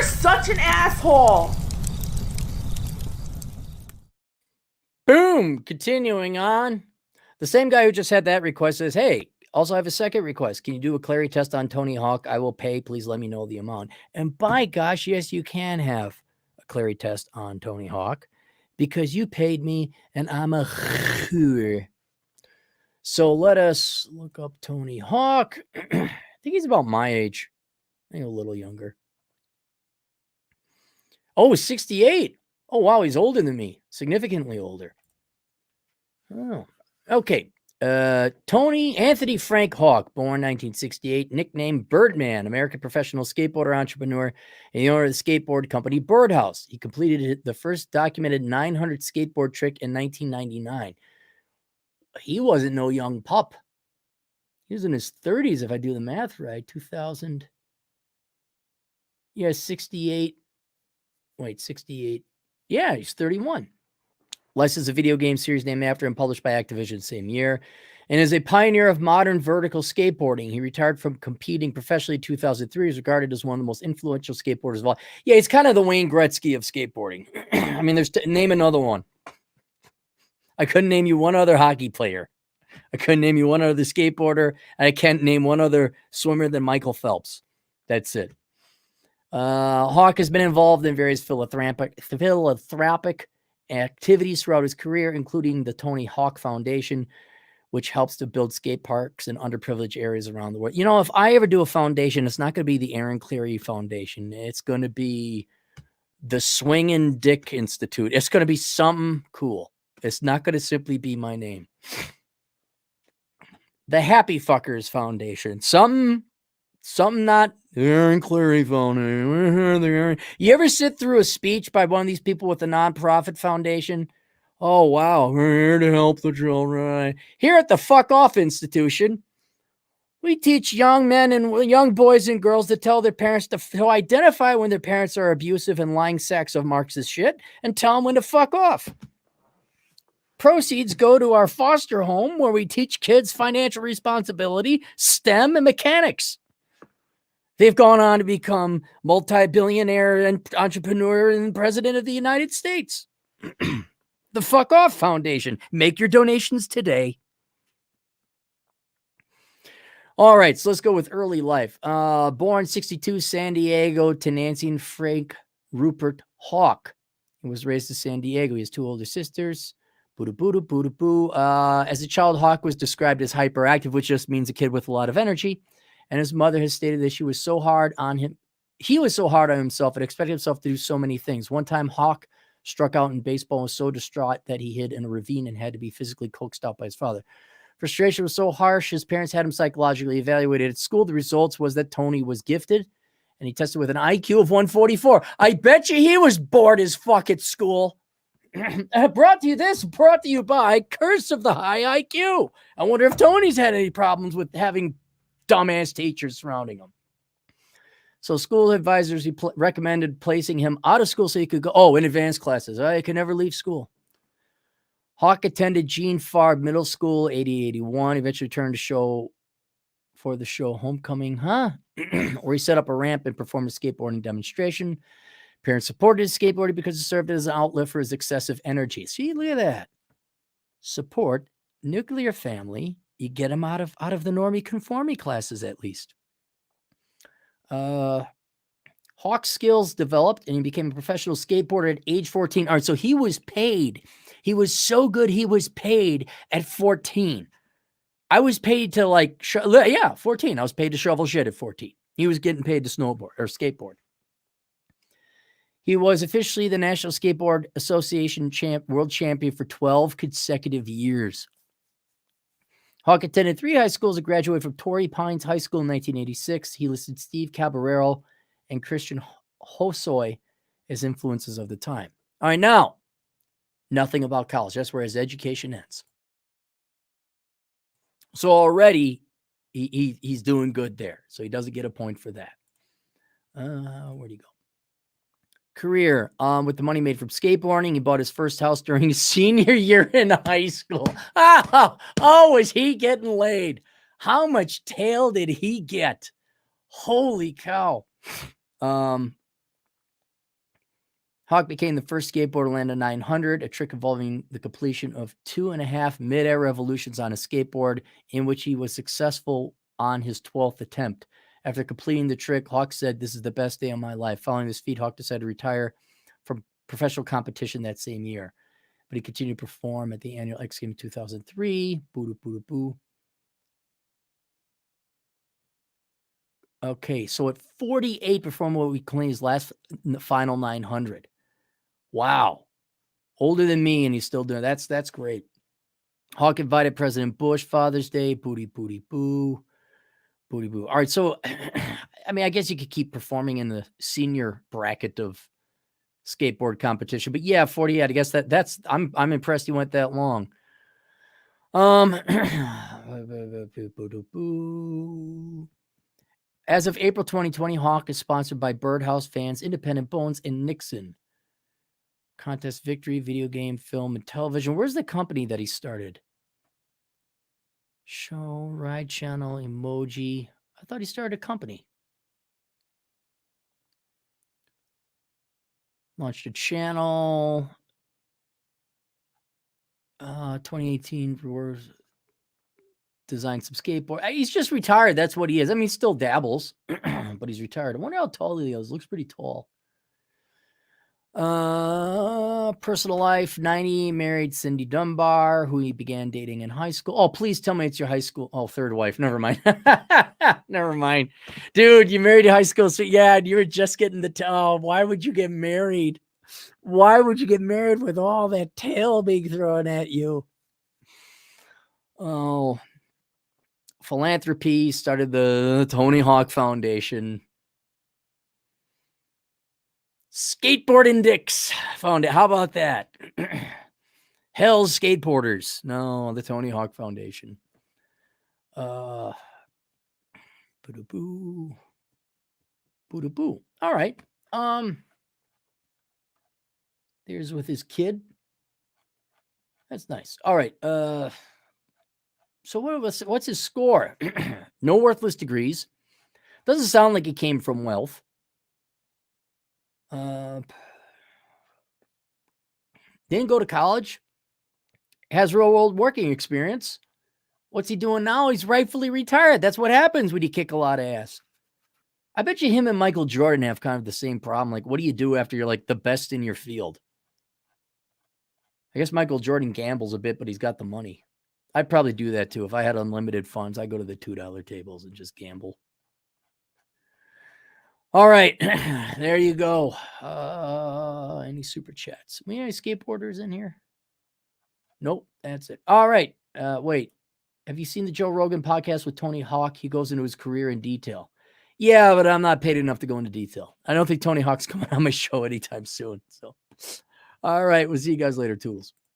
You're such an asshole. Boom. Continuing on. The same guy who just had that request says, hey, also I have a second request. Can you do a Clarey test on Tony Hawk? I will pay. Please let me know the amount. And by gosh, yes, you can have a Clarey test on Tony Hawk because you paid me and I'm a choor. So let us look up Tony Hawk. I think he's about my age. Maybe a little younger. Oh, 68. Oh, wow. He's older than me. Significantly older. Oh, okay. Tony Anthony Frank Hawk, born 1968, nicknamed Birdman, American professional skateboarder entrepreneur, and the owner of the skateboard company Birdhouse. He completed the first documented 900 skateboard trick in 1999. He wasn't no young pup. He was in his 30s, if I do the math right. 2000. Yeah, 68. Wait, 68. Yeah, he's 31. Licensed a video game series named after him, published by Activision the same year, and is a pioneer of modern vertical skateboarding. He retired from competing professionally in 2003. He's regarded as one of the most influential skateboarders of all. Yeah, he's kind of the Wayne Gretzky of skateboarding. I mean, name another one. I couldn't name you one other hockey player. I couldn't name you one other skateboarder, and I can't name one other swimmer than Michael Phelps. That's it. Hawk has been involved in various philanthropic activities throughout his career, including the Tony Hawk Foundation, which helps to build skate parks in underprivileged areas around the world. You know, if I ever do a foundation, it's not going to be the Aaron Clarey Foundation. It's going to be the Swingin' Dick Institute. It's going to be something cool. It's not going to simply be my name. The Happy Fuckers Foundation. Something not Aaron Clarey Foundation. You ever sit through a speech by one of these people with a nonprofit foundation? Oh, wow. We're here to help the children. Here at the Fuck Off Institution, we teach young men and young boys and girls to tell their parents to identify when their parents are abusive and lying sacks of Marxist shit and tell them when to fuck off. Proceeds go to our foster home where we teach kids financial responsibility, STEM, and mechanics. They've gone on to become multi-billionaire and entrepreneur and president of the United States. The Fuck Off Foundation. Make your donations today. All right, so let's go with early life. Born 62, San Diego to Nancy and Frank Rupert Hawk. He was raised in San Diego. He has two older sisters. Boo-da-boo-da-boo-da-boo. As a child, Hawk was described as hyperactive, which just means a kid with a lot of energy. And his mother has stated that she was so hard on him. He was so hard on himself and expected himself to do so many things. One time, Hawk struck out in baseball and was so distraught that he hid in a ravine and had to be physically coaxed out by his father. Frustration was so harsh, his parents had him psychologically evaluated at school. The results was that Tony was gifted, and he tested with an IQ of 144. I bet you he was bored as fuck at school. Brought to you by Curse of the High IQ. I wonder if Tony's had any problems with having dumbass teachers surrounding him. So school advisors recommended placing him out of school so he could go, in advanced classes. He could never leave school. Hawk attended Gene Farb Middle School, 80-81. Eventually returned for the show Homecoming, where he set up a ramp and performed a skateboarding demonstration. Parents supported his skateboarding because it served as an outlet for his excessive energy. See, look at that. Support nuclear family. You get him out of the normie conforming classes at least. Hawk's skills developed and he became a professional skateboarder at age 14. All right, so he was paid. He was so good he was paid at 14. I was paid to 14. I was paid to shovel shit at 14. He was getting paid to snowboard or skateboard. He was officially the National Skateboard Association world champion for 12 consecutive years. Hawk attended 3 high schools and graduated from Torrey Pines High School in 1986. He listed Steve Caballero and Christian Hosoi as influences of the time. All right, now, nothing about college. That's where his education ends. So already, he's doing good there. So he doesn't get a point for that. Where'd he go? Career. With the money made from skateboarding, he bought his first house during his senior year in high school. Was he getting laid? How much tail did he get? Holy cow. Hawk became the first skateboarder to land a 900, a trick involving the completion of 2.5 mid-air revolutions on a skateboard, in which he was successful on his 12th attempt. After completing the trick, Hawk said, "This is the best day of my life." Following this feat, Hawk decided to retire from professional competition that same year. But he continued to perform at the annual X Games 2003. Boo, boo, boo. Okay, so at 48, performed what we claim his last final 900. Wow. Older than me, and he's still doing it. That's great. Hawk invited President Bush, Father's Day, booty, booty, boo. Booty, boo. All right, so, I mean, I guess you could keep performing in the senior bracket of skateboard competition, but yeah, 48, I guess that's, I'm impressed he went that long. As of April 2020, Hawk is sponsored by Birdhouse Fans, Independent Bones, and Nixon. Contest victory, video game, film, and television. Where's the company that he started? Show, ride channel, emoji. I thought he started a company. Launched a channel. 2018 designed some skateboard. He's just retired. That's what he is. I mean, he still dabbles, but he's retired. I wonder how tall he is. Looks pretty tall. Personal life, 90, married Cindy Dunbar, who he began dating in high school. Oh, please tell me it's your high school. Oh, third wife. Never mind. Never mind. Dude, you married in high school. So yeah, you were just getting the why would you get married? Why would you get married with all that tail being thrown at you? Oh, Philanthropy, started the Tony Hawk Foundation. Skateboard Index found it. How about that? Hell's Skateboarders. No, the Tony Hawk Foundation. Boo-doo-boo. Boo-doo-boo. All right. There's with his kid. That's nice. All right. So what's his score? No worthless degrees. Doesn't sound like he came from wealth. Didn't go to college. Has real world working experience. What's he doing now? He's rightfully retired. That's what happens when you kick a lot of ass. I bet you him and Michael Jordan have kind of the same problem. Like, what do you do after you're like the best in your field? I guess Michael Jordan gambles a bit, but he's got the money. I'd probably do that too. If I had unlimited funds, I'd go to the $2 tables and just gamble. All right. There you go. Any super chats? We have any skateboarders in here? Nope. That's it. All right. Wait. Have you seen the Joe Rogan podcast with Tony Hawk? He goes into his career in detail. Yeah, but I'm not paid enough to go into detail. I don't think Tony Hawk's coming on my show anytime soon. So, all right. We'll see you guys later, tools.